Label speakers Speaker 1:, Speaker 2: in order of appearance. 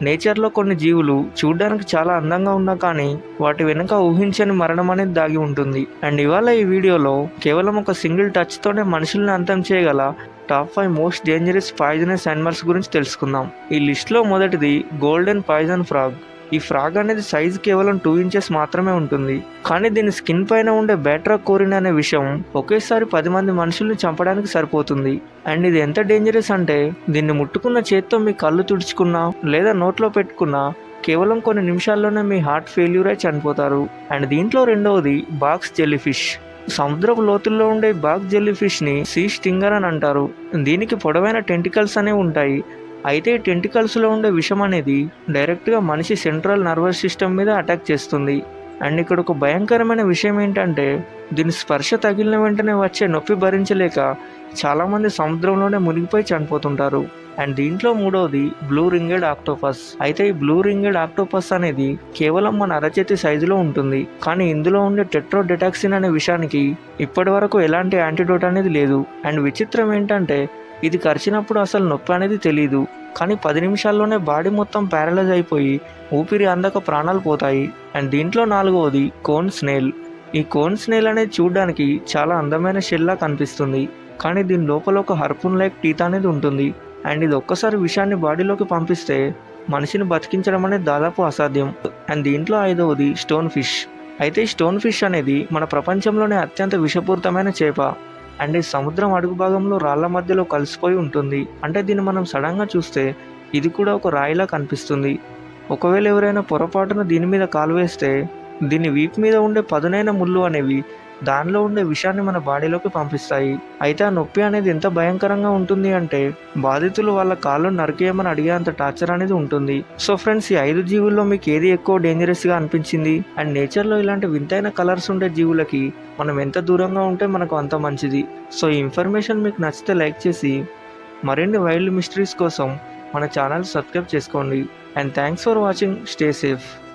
Speaker 1: నేచర్లో కొన్ని జీవులు చూడడానికి చాలా అందంగా ఉన్నా కానీ వాటి వెనుక ఊహించని మరణం అనేది దాగి ఉంటుంది. అండ్ ఇవాళ ఈ వీడియోలో కేవలం ఒక సింగిల్ టచ్తోనే మనుషుల్ని అంతం చేయగల top 5 most dangerous poisonous animals గురించి తెలుసుకుందాం. ఈ లిస్ట్లో మొదటిది గోల్డెన్ పాయిజన్ ఫ్రాగ్. ఈ ఫ్రాగ్ అనేది సైజ్ కేవలం 2 ఇంచెస్ మాత్రమే ఉంటుంది, కానీ దీని స్కిన్ పైన ఉండే బేట్రా కోరిన్ అనే విషయం ఒకేసారి 10 మంది మనుషుల్ని చంపడానికి సరిపోతుంది. అండ్ ఇది ఎంత డేంజరస్ అంటే దీన్ని ముట్టుకున్న చేత్తో మీ కళ్ళు తుడుచుకున్నా లేదా నోట్లో పెట్టుకున్నా కేవలం కొన్ని నిమిషాల్లోనే మీ హార్ట్ ఫెయిల్యూర్ అయి చనిపోతారు. అండ్ దీంట్లో రెండవది బాక్స్ జెల్లీఫిష్. సముద్రపు లోతుల్లో ఉండే బాక్స్ జెల్లీఫిష్ని సీ స్టింగర్ అని అంటారు. దీనికి పొడవైన టెంటికల్స్ అనేవి ఉంటాయి. అయితే ఈ టెంటికల్స్లో ఉండే విషం అనేది డైరెక్ట్గా మనిషి సెంట్రల్ నర్వస్ సిస్టమ్ మీద అటాక్ చేస్తుంది. అండ్ ఇక్కడ ఒక భయంకరమైన విషయం ఏంటంటే దీని స్పర్శ తగిలిన వెంటనే వచ్చే నొప్పి భరించలేక చాలామంది సముద్రంలోనే మునిగిపోయి చనిపోతుంటారు. అండ్ దీంట్లో మూడవది బ్లూ రింగెడ్ ఆక్టోపస్. అయితే ఈ బ్లూ రింగెడ్ ఆక్టోపస్ అనేది కేవలం మన అరచేతి సైజులో ఉంటుంది, కానీ ఇందులో ఉండే టెట్రోడెటాక్సిన్ అనే విషయానికి ఇప్పటి వరకు ఎలాంటి యాంటీడోట్ అనేది లేదు. అండ్ విచిత్రం ఏంటంటే ఇది కరిచినప్పుడు అసలు నొప్పి అనేది తెలియదు, కానీ 10 నిమిషాల్లోనే బాడీ మొత్తం ప్యారలైజ్ అయిపోయి ఊపిరి అందక ప్రాణాలు పోతాయి. అండ్ దీంట్లో నాలుగవది కోన్ స్నేల్. ఈ కోన్ స్నేల్ అనేది చూడడానికి చాలా అందమైన షెల్లా కనిపిస్తుంది, కానీ దీని లోపల ఒక హర్పూన్ లైక్ టీత్ అనేది ఉంటుంది. అండ్ ఇది ఒక్కసారి విషాన్ని బాడీలోకి పంపిస్తే మనిషిని బతికించడం అనేది దాదాపు అసాధ్యం. అండ్ దీంట్లో ఐదవది స్టోన్ ఫిష్. అయితే ఈ స్టోన్ ఫిష్ అనేది మన ప్రపంచంలోనే అత్యంత విషపూరితమైన చేప. అండ్ ఈ సముద్రం అడుగు భాగంలో రాళ్ల మధ్యలో కలిసిపోయి ఉంటుంది. అంటే దీన్ని మనం సడన్గా చూస్తే ఇది కూడా ఒక రాయిలా కనిపిస్తుంది. ఒకవేళ ఎవరైనా పొరపాటున దీని మీద కాలు వేస్తే దీని వీపు మీద ఉండే పదునైన ముళ్ళు అనేవి దానిలో ఉండే విషాన్ని మన బాడీలోకి పంపిస్తాయి. అయితే ఆ నొప్పి అనేది ఎంత భయంకరంగా ఉంటుంది అంటే బాధితులు వాళ్ళ కాళ్ళు నరికేయమని అడిగేంత టార్చర్ అనేది ఉంటుంది. సో ఫ్రెండ్స్, ఈ 5 జీవుల్లో మీకు ఏది ఎక్కువ డేంజరస్గా అనిపించింది? అండ్ నేచర్లో ఇలాంటి వింతైన కలర్స్ ఉండే జీవులకి మనం ఎంత దూరంగా ఉంటే మనకు అంత మంచిది. సో ఈ ఇన్ఫర్మేషన్ మీకు నచ్చితే లైక్ చేసి మరిన్ని వైల్డ్ మిస్టరీస్ కోసం మన ఛానల్ సబ్స్క్రైబ్ చేసుకోండి. And thanks for watching. Stay safe.